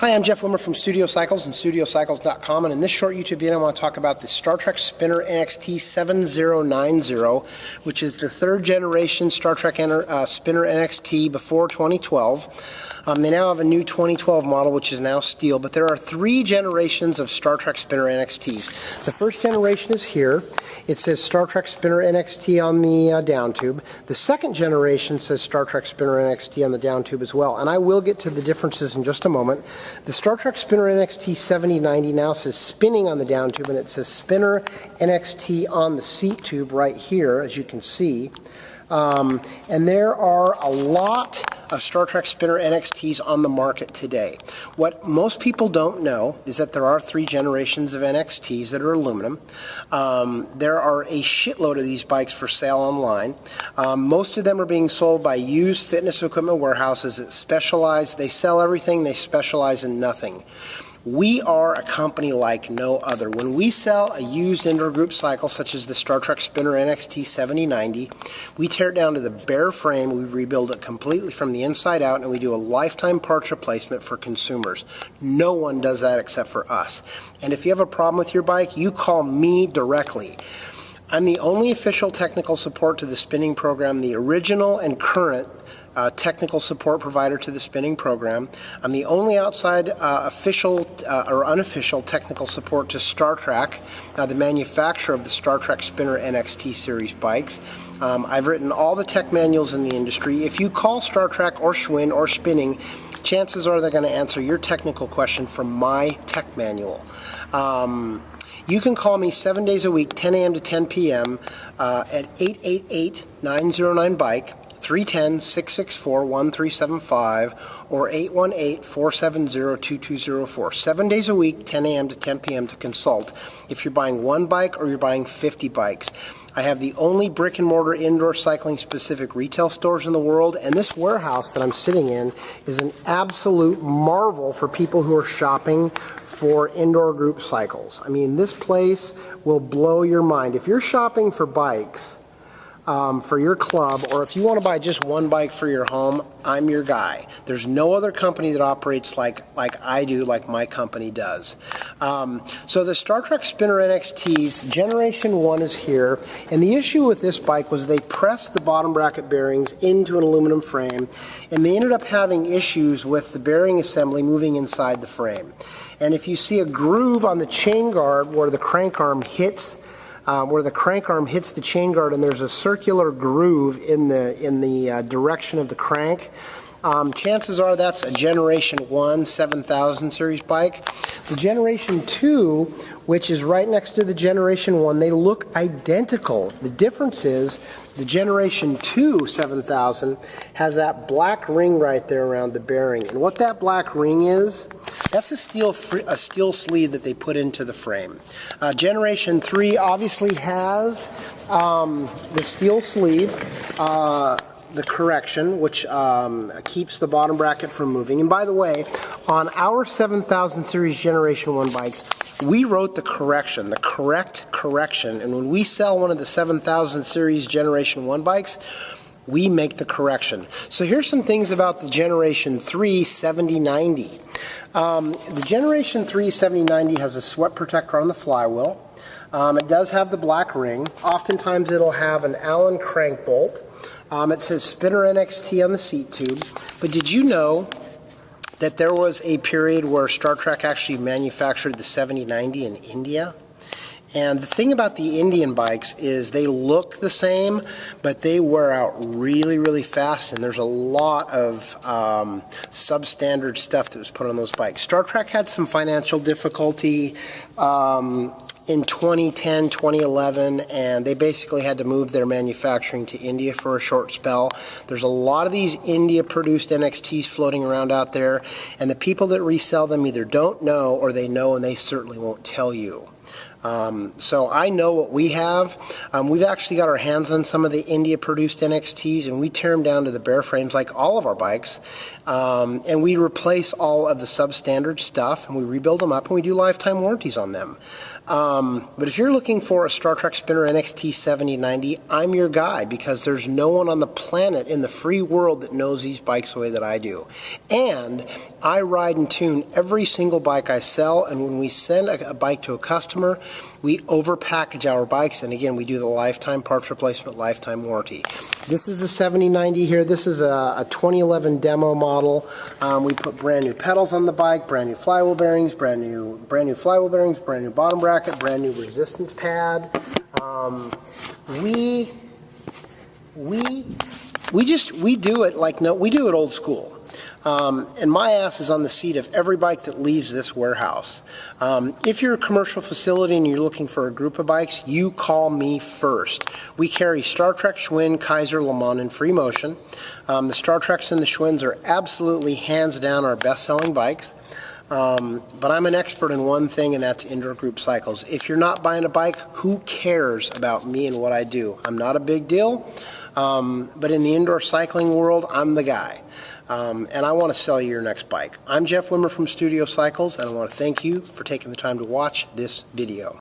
Hi, I'm Jeff Limmer from Studio Cycles and StudioCycles.com, and in this short YouTube video I want to talk about the Star Trac Spinner NXT 7090, which is the third generation Star Trac Spinner NXT before 2012. They now have a new 2012 model, which is now steel, but there are three generations of Star Trac Spinner NXTs. The first generation is here. It says Star Trac Spinner NXT on the down tube. The second generation says Star Trac Spinner NXT on the down tube as well, and I will get to the differences in just a moment. The Star Trac Spinner NXT 7090 now says spinning on the down tube, and it says Spinner NXT on the seat tube right here, as you can see. And there are a lot of Star Trac Spinner NXTs on the market today. What most people don't know is that there are three generations of NXTs that are aluminum. There are a shitload of these bikes for sale online. Most of them are being sold by used fitness equipment warehouses that specialize. They sell everything, they specialize in nothing. We are a company like no other. When we sell a used indoor group cycle, such as the Star Trac Spinner NXT 7090, we tear it down to the bare frame, we rebuild it completely from the inside out, and we do a lifetime parts replacement for consumers. No one does that except for us. And if you have a problem with your bike, you call me directly. I'm the only official technical support to the spinning program, the original and current technical support provider to the spinning program. I'm the only outside official or unofficial technical support to Star Trac, the manufacturer of the Star Trac Spinner NXT series bikes. I've written all the tech manuals in the industry. If you call Star Trac or Schwinn or Spinning, chances are they're going to answer your technical question from my tech manual. You can call me 7 days a week, 10 a.m. to 10 p.m. At 888-909-BIKE. 310-664-1375 or 818-470-2204. 7 days a week, 10 a.m. to 10 p.m. to consult if you're buying one bike or you're buying 50 bikes. I have the only brick and mortar indoor cycling specific retail stores in the world, and this warehouse that I'm sitting in is an absolute marvel for people who are shopping for indoor group cycles. I mean, this place will blow your mind. If you're shopping for bikes, for your club, or if you want to buy just one bike for your home, I'm your guy. There's no other company that operates like I do, like my company does. So the Star Trac Spinner NXTs, Generation 1 is here, and the issue with this bike was they pressed the bottom bracket bearings into an aluminum frame, and they ended up having issues with the bearing assembly moving inside the frame. And if you see a groove on the chain guard where the crank arm hits the chain guard, and there's a circular groove in the direction of the crank, chances are that's a Generation 1 7000 series bike. The Generation 2, which is right next to the Generation 1, they look identical. The difference is the Generation 2 7000 has that black ring right there around the bearing. And what that black ring is, that's a steel sleeve that they put into the frame. Generation 3 obviously has the steel sleeve, the correction, which keeps the bottom bracket from moving. And by the way, on our 7000 series Generation 1 bikes, we wrote the correct correction. And when we sell one of the 7000 series Generation 1 bikes, we make the correction. So here's some things about the Generation 3 7090. The Generation 3 7090 has a sweat protector on the flywheel. It does have the black ring. Oftentimes it'll have an Allen crank bolt. It says Spinner NXT on the seat tube. But did you know that there was a period where Star Trac actually manufactured the 7090 in India? And the thing about the Indian bikes is they look the same, but they wear out really, really fast, and there's a lot of substandard stuff that was put on those bikes. Star Trac had some financial difficulty in 2010, 2011, and they basically had to move their manufacturing to India for a short spell. There's a lot of these India-produced NXTs floating around out there, and the people that resell them either don't know or they know, and they certainly won't tell you. So I know what we have. We've actually got our hands on some of the India-produced NXTs, and we tear them down to the bare frames like all of our bikes. And we replace all of the substandard stuff, and we rebuild them up, and we do lifetime warranties on them. But if you're looking for a Star Trac Spinner NXT 7090, I'm your guy, because there's no one on the planet in the free world that knows these bikes the way that I do. And I ride and tune every single bike I sell, and when we send a bike to a customer, we overpackage our bikes, and again, we do the lifetime parts replacement, lifetime warranty. This is the 7090 here. This is a 2011 demo model. We put brand new pedals on the bike, brand new flywheel bearings, brand new flywheel bearings, brand new bottom bracket, brand new resistance pad. We do it like we do it old school. And my ass is on the seat of every bike that leaves this warehouse. If you're a commercial facility and you're looking for a group of bikes, you call me first. We carry Star Trac, Schwinn, Keiser, Le Mans, and Freemotion. The Star Tracs and the Schwinns are absolutely hands down our best-selling bikes. But I'm an expert in one thing, and that's indoor group cycles. If you're not buying a bike, who cares about me and what I do? I'm not a big deal, but in the indoor cycling world, I'm the guy. And I want to sell you your next bike. I'm Jeff Wimmer from Studio Cycles, and I want to thank you for taking the time to watch this video.